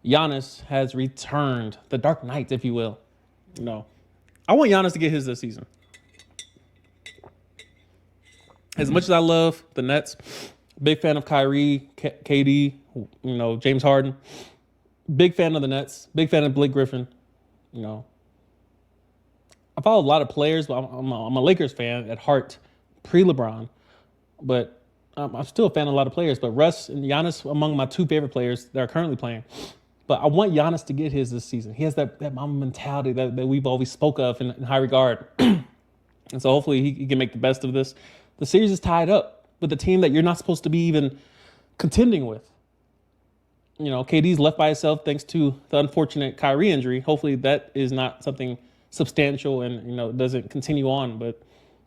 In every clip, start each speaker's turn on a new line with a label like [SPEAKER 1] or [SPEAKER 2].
[SPEAKER 1] Giannis has returned, the Dark Knight, if you will. I want Giannis to get his this season. As much as I love the Nets, big fan of Kyrie, KD, James Harden. Big fan of the Nets. Big fan of Blake Griffin. I follow a lot of players, but I'm a Lakers fan at heart, pre-LeBron. But I'm still a fan of a lot of players. But Russ and Giannis among my two favorite players that are currently playing. But I want Giannis to get his this season. He has that Mamba mentality that we've always spoke of in high regard. And so hopefully he can make the best of this. The series is tied up with a team that you're not supposed to be even contending with. KD's left by himself thanks to the unfortunate Kyrie injury. Hopefully that is not something substantial and, doesn't continue on. But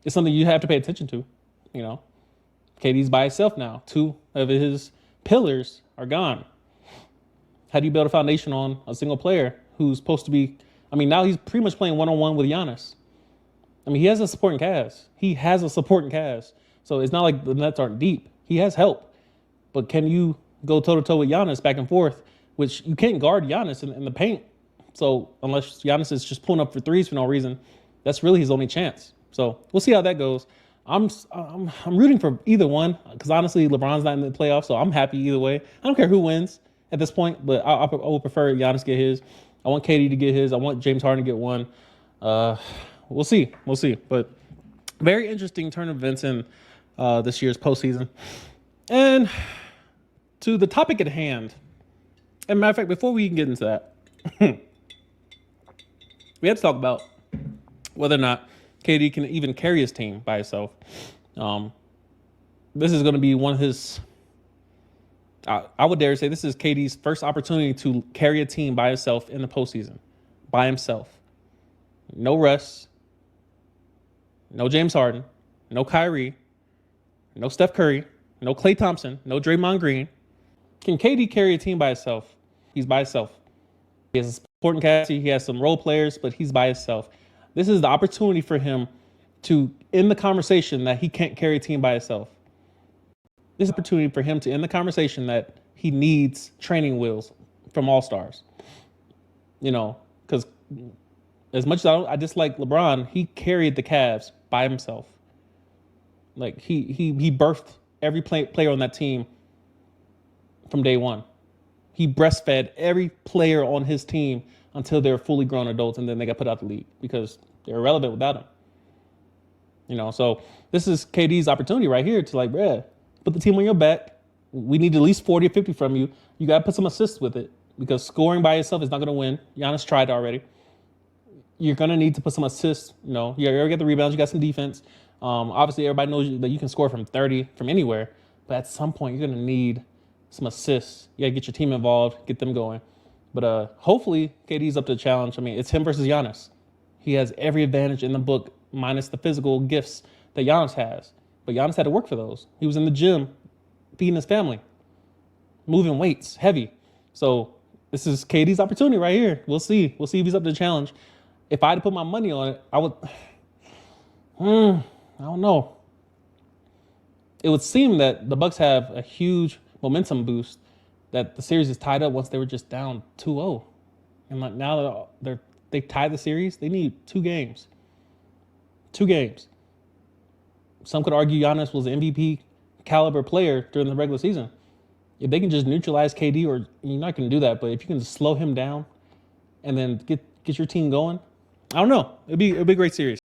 [SPEAKER 1] it's something you have to pay attention to. KD's by himself now. Two of his pillars are gone. How do you build a foundation on a single player who's supposed to be... now he's pretty much playing one-on-one with Giannis. He has a supporting cast. So it's not like the Nets aren't deep. He has help. But can you go toe-to-toe with Giannis back and forth, which you can't guard Giannis in the paint. So unless Giannis is just pulling up for threes for no reason, that's really his only chance. So we'll see how that goes. I'm rooting for either one because honestly, LeBron's not in the playoffs, so I'm happy either way. I don't care who wins at this point, but I would prefer Giannis get his. I want KD to get his. I want James Harden to get one. We'll see. But very interesting turn of events in this year's postseason. And to the topic at hand. And matter of fact, before we can get into that, we had to talk about whether or not KD can even carry his team by himself. This is going to be one of his... I would dare say this is KD's first opportunity to carry a team by himself in the postseason. By himself. No Russ. No James Harden. No Kyrie. No Steph Curry. No Klay Thompson. No Draymond Green. Can KD carry a team by himself? He's by himself. He has a supporting cast. He has some role players, but he's by himself. This is the opportunity for him to end the conversation that he can't carry a team by himself. This is an opportunity for him to end the conversation that he needs training wheels from All-Stars. Because as much as I dislike LeBron, he carried the Cavs by himself. Like he birthed every player on that team from day one. He breastfed every player on his team until they're fully grown adults, and then they got put out the league because they're irrelevant without him. So this is KD's opportunity right here to put the team on your back. We need at least 40 or 50 from you. You got to put some assists with it because scoring by yourself is not going to win. Giannis tried already. You're going to need to put some assists. You already got the rebounds. You got some defense. Obviously, everybody knows that you can score from 30 from anywhere. But at some point, you're going to need some assists. You got to get your team involved, get them going. But hopefully, KD's up to the challenge. It's him versus Giannis. He has every advantage in the book, minus the physical gifts that Giannis has. But Giannis had to work for those. He was in the gym, feeding his family, moving weights, heavy. So this is KD's opportunity right here. We'll see. We'll see if he's up to the challenge. If I had to put my money on it, I would... I don't know. It would seem that the Bucks have a huge momentum boost, that the series is tied up once they were just down 2-0. And now they've tied the series. They need 2 games. 2 games. Some could argue Giannis was an MVP caliber player during the regular season. If they can just neutralize KD, or you're not going to do that, but if you can just slow him down and then get your team going, I don't know. It'd be a great series.